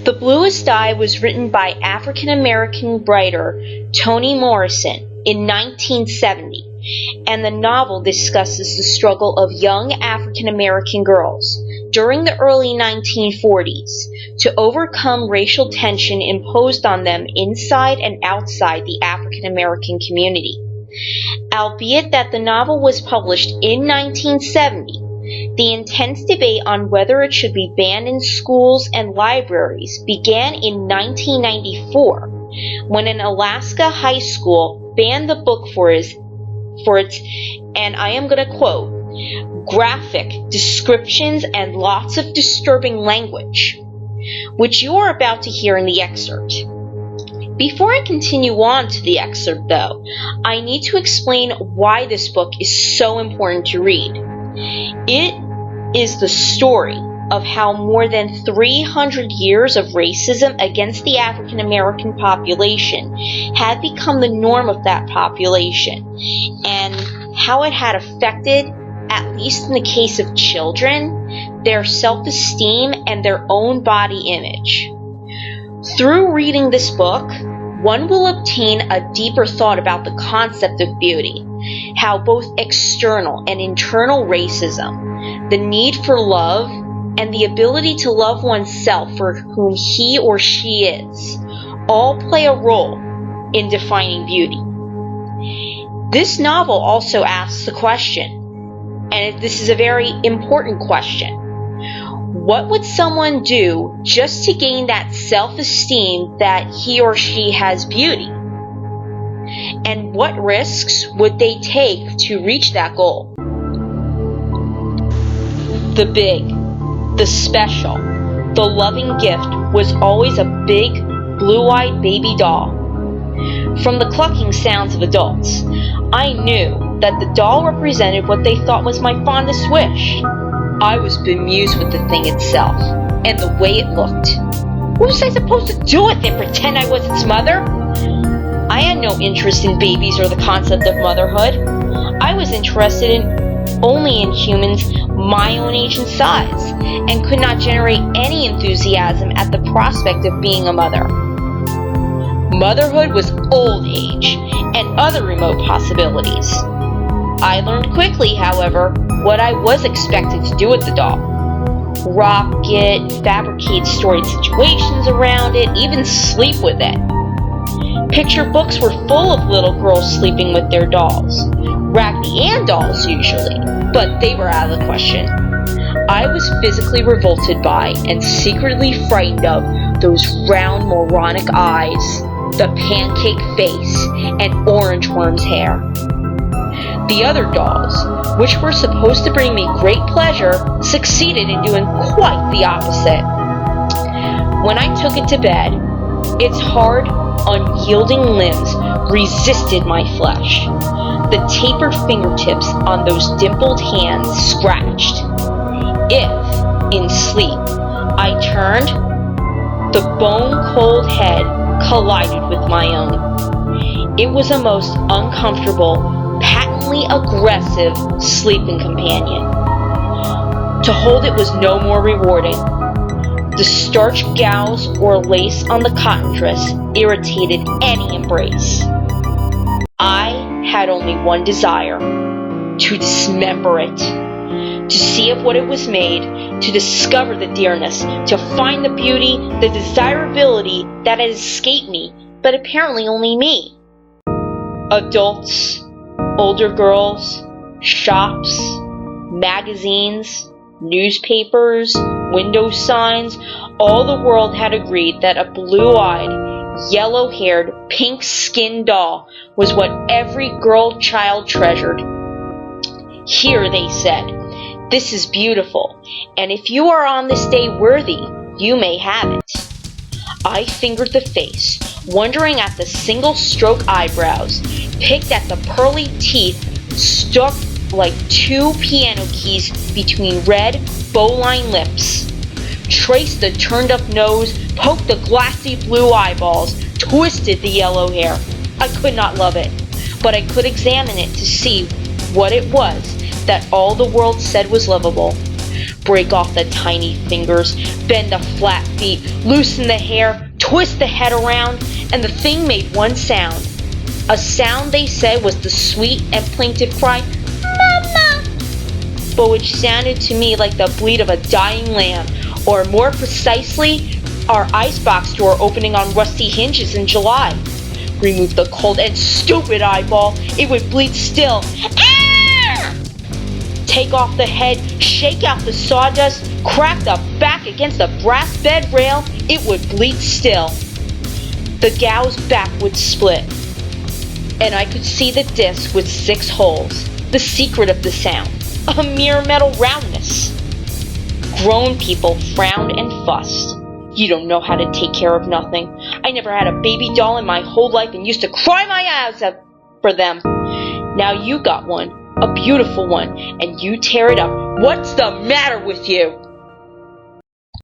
The Bluest Eye was written by African-American writer Toni Morrison in 1970, and the novel discusses the struggle of young African-American girls during the early 1940s to overcome racial tension imposed on them inside and outside the African-American community. Albeit that the novel was published in 1970, the intense debate on whether it should be banned in schools and libraries began in 1994, when an Alaska high school banned the book for its, and I am going to quote, graphic descriptions and lots of disturbing language, which you are about to hear in the excerpt. Before I continue on to the excerpt, though, I need to explain why this book is so important to read. It is the story of how more than 300 years of racism against the African American population had become the norm of that population, and how it had affected, at least in the case of children, their self-esteem and their own body image. Through reading this book, one will obtain a deeper thought about the concept of beauty, how both external and internal racism, the need for love, and the ability to love oneself for whom he or she is, all play a role in defining beauty. This novel also asks the question, and this is a very important question: what would someone do just to gain that self-esteem that he or she has beauty? And what risks would they take to reach that goal? The big, the special, the loving gift was always a big, blue-eyed baby doll. From the clucking sounds of adults, I knew that the doll represented what they thought was my fondest wish. I was bemused with the thing itself, and the way it looked. What was I supposed to do with it? Pretend I was its mother? I had no interest in babies or the concept of motherhood. I was interested only in humans my own age and size, and could not generate any enthusiasm at the prospect of being a mother. Motherhood was old age, and other remote possibilities. I learned quickly, however, what I was expected to do with the doll. Rock it, fabricate storied situations around it, even sleep with it. Picture books were full of little girls sleeping with their dolls. Raggedy Ann dolls, usually, but they were out of the question. I was physically revolted by and secretly frightened of those round, moronic eyes, the pancake face, and orange worm's hair. The other dolls, which were supposed to bring me great pleasure, succeeded in doing quite the opposite. When I took it to bed, its hard, unyielding limbs resisted my flesh. The tapered fingertips on those dimpled hands scratched. If, in sleep, I turned, the bone-cold head collided with my own. It was a most uncomfortable, patently aggressive sleeping companion. To hold it was no more rewarding. The starch gauze or lace on the cotton dress irritated any embrace. I had only one desire: to dismember it, to see of what it was made, to discover the dearness, to find the beauty, the desirability that had escaped me, but apparently only me. Adults, older girls, shops, magazines, newspapers, window signs, all the world had agreed that a blue-eyed, yellow-haired, pink-skinned doll was what every girl child treasured. Here, they said, this is beautiful, and if you are on this day worthy, you may have it. I fingered the face, wondering at the single-stroke eyebrows, picked at the pearly teeth stuck like two piano keys between red, bow-lined lips, traced the turned-up nose, poked the glassy blue eyeballs, twisted the yellow hair. I could not love it, but I could examine it to see what it was that all the world said was lovable. Break off the tiny fingers, bend the flat feet, loosen the hair, twist the head around, and the thing made one sound. A sound they said was the sweet and plaintive cry, "Mama!" but which sounded to me like the bleat of a dying lamb, or more precisely, our icebox door opening on rusty hinges in July. Remove the cold and stupid eyeball, it would bleat still. Ah! Take off the head, shake out the sawdust, crack the back against the brass bed rail, it would bleat still. The gal's back would split, and I could see the disc with 6 holes, the secret of the sound, a mere metal roundness. Grown people frowned and fussed. You don't know how to take care of nothing. I never had a baby doll in my whole life and used to cry my eyes out for them. Now you got one, a beautiful one, and you tear it up. What's the matter with you?